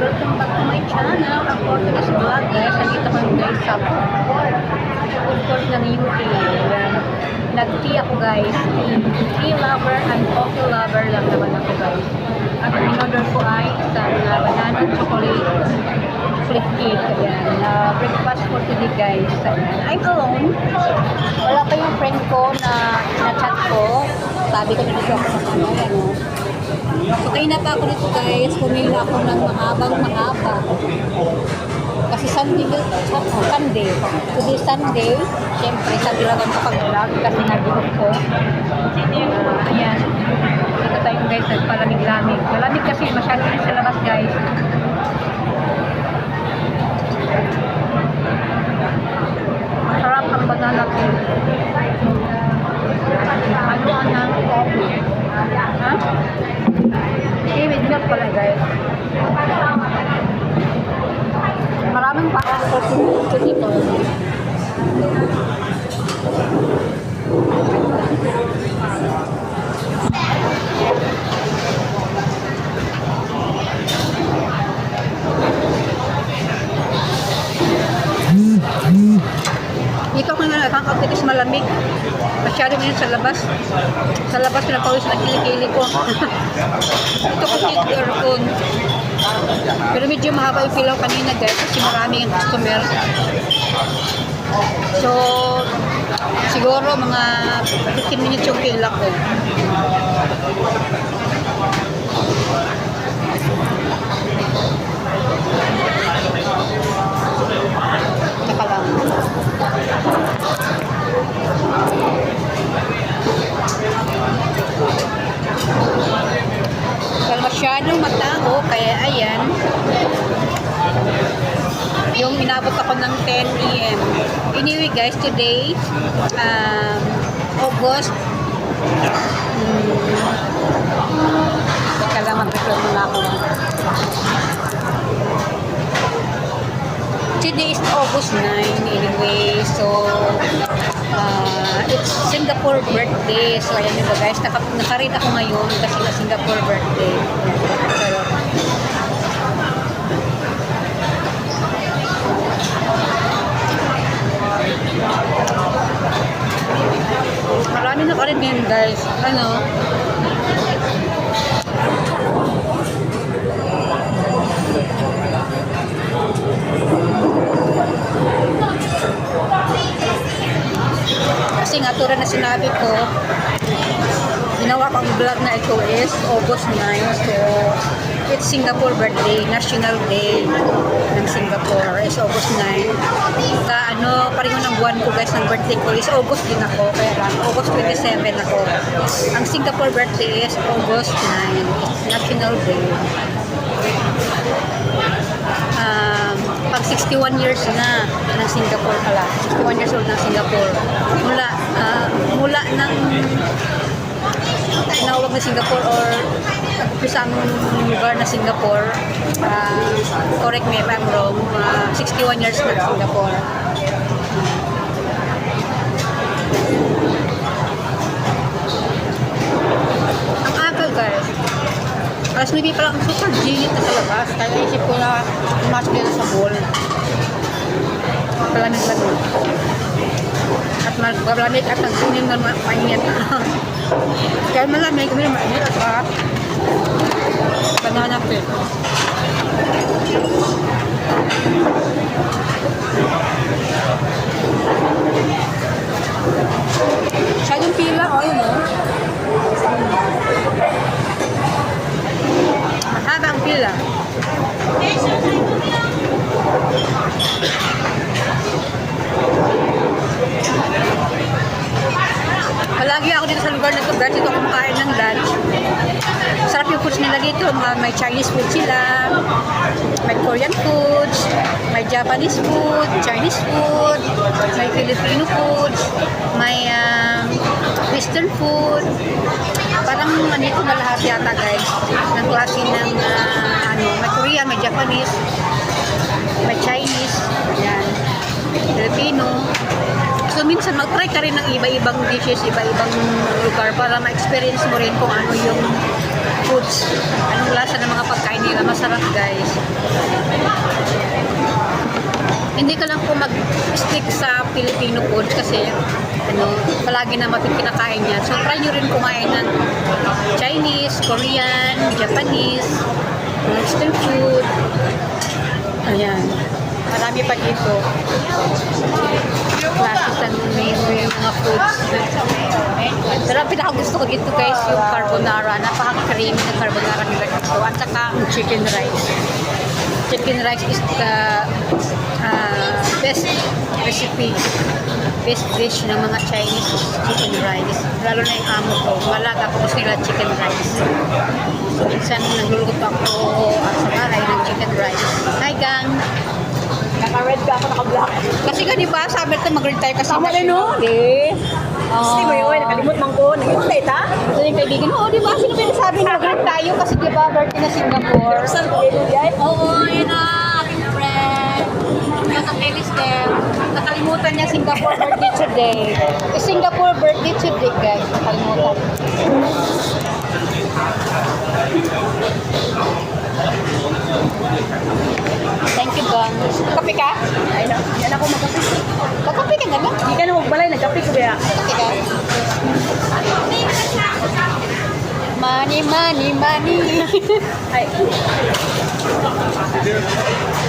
Welcome back to my channel, ang Portuguese Vlog guys. Nandito ko guys sa food court ng UK. Nag-tea ako guys. Tea lover and coffee lover lang naman ako guys. At ang in-order ko ay isang banana chocolate fruit cake. Ayan. Breakfast for today guys. Ayan. I'm alone. Wala pa yung friend ko na chat ko. Sabi ko dito ako sa kanila. So, kayo na pa ako dito guys, pumili ako ng mahaba. Kasi Sunday, today Sunday, syempre sa bilagan ko pag-vlog kasi nag-vlog ko. Ayan, dito tayo guys, nagpalamig-lamig. Malamig kasi masyado rin sa labas guys. Masarap ang banana cake. Haluan ng coffee. Ha? Okay, with milk pala guys. Maraming parang ito dito. Dito ako nga nakakapit is malamig. Masyado ngayon sa labas. Sa labas pinapawis na kilikili ko. Ito ko take aircon. Pero medyo mahaba yung pilaw kanina guys kasi maraming customer. So, siguro mga 15 minutes yung pila ko. Saka lang. Dahil masyadong matao, kaya ayan, yung inabot ako ng 10 AM. Anyway guys, today, August, teka lang, mag-record muna ako. Today is August 9 anyway, so it's Singapore birthday. So ayan diba guys, nakaread ako ngayon kasi na Singapore birthday. So, marami nakaread ngayon guys. Ano? Kasi nga tulad na sinabi ko, ginawa kong vlog na ito is August 9. So, it's Singapore birthday, National Day ng Singapore is August 9. Pareho ng buwan ko guys ng birthday ko is August din ako, kaya lang August 27 ako. Ang Singapore birthday is August 9, National Day. Pag 61 years na ng Singapore pala, 61 years old ng Singapore, mula ng tinawag na Singapore or isang lugar na Singapore, correct me if I'm wrong, 61 years na Singapore. Ang aga guys, alas 9 pa lang, super ginit na sa labas, kaya isip ko na pumasok dito sa mall. Palamig-lamig. At malamig at nagsunin na mainit. Kaya malamig, may mainit at saka banana cake. Masyadong pila, yun o. Mahaba ang pila. Palagi ako dito sa lugar na ito, guys. Dito ako kumakain ng lunch. Sarap yung foods nila dito. May Chinese food sila, may Korean foods, may Japanese food, Chinese food, may Filipino food, may Western food. Parang nandito na lahat yata guys. Ng klase ng may Korean, may Japanese, may Chinese, ayan, Filipino. So minsan mag-try ka rin ng iba-ibang dishes, iba-ibang lugar para ma-experience mo rin kung ano yung foods. Anong lasa ng mga pagkain nila. Masarap guys. Hindi ka lang po mag-stick sa Filipino food kasi palagi naman pinakain yan. So try nyo rin kumain ng Chinese, Korean, Japanese, Western food. Ayan. Marami pa dito. Classes ang menu yung mga foods. Pero ang pinaka-gusto ko dito guys, yung carbonara. Napaka-creamy ng carbonara nila dito. At saka chicken rice. Chicken rice is the best recipe, best dish ng mga Chinese chicken rice. Lalo na yung amo ko. Malaga ko gusto nila chicken rice. So, minsan nagluluto ako sa bahay ng chicken rice. Hi gang! Naka-red ka ako, naka-black. Kasi ka di ba, sabi natin mag-red tayo kasi Tama rin, no? Eh. Gusto mo yun, nakalimot man ko. Nag-invite, ha? Ito yung kaibigan mo, di ba? Sino pinasabi na mag-red tayo kasi di ba, birthday na Singapore? Saan ko yun, guys? Oo, yun na, aking friend. Nasa playlist there. Nakalimutan niya Singapore birthday today. Singapore birthday today, guys. Nakalimutan. Thank you, Bang. Kape ka? Ay, yan ako magkape. Magkape ka naman. Hindi ka na magbalay, nagkape ko kaya. Kape ka? Money, money, money. Ay,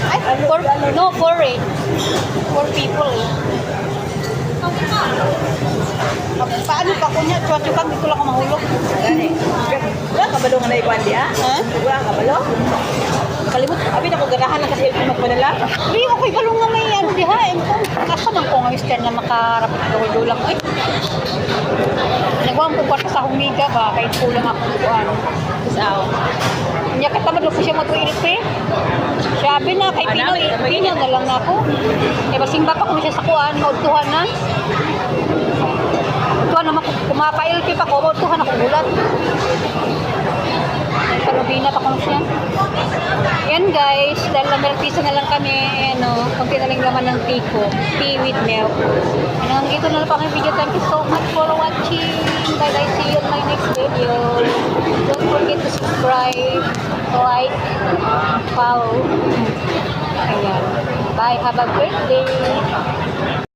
Ay, for it. For people. Paano pa ko niya? Chuwa-chuwa dito lang ako mahulog. gani. Wala ka balong na iwan diya? Ha? Wala ka balong? Kalimut, abi na ko ganahan lang kasi yung magpadala. Hindi ako ibalong nga may ano di ha. Nasa man ko ngayon stand na makarapit dulang. Ay, nagawang ko pa sa humiga ba? Kahit kulang ako ng kuhan. Sao? Niya katamad ko siya matuilit eh. Sabi na kay Pinoy, Pinoy na lang na ako. Eh, basing ba pa kung siya sa kuhan, mautuhan na. Tuhan naman, kumapailpi pa ko, mautuhan ako gulat. Panubina pa kung siya. Yan guys, dahil namertisa na lang kami, konti na lang laman ng tea ko. Tea with milk. Hanggang ito na lang pa ang video. Thank you so much for watching. Bye-bye, see you in my next video. Don't forget to subscribe, like, follow. Ayan. Bye, have a great day.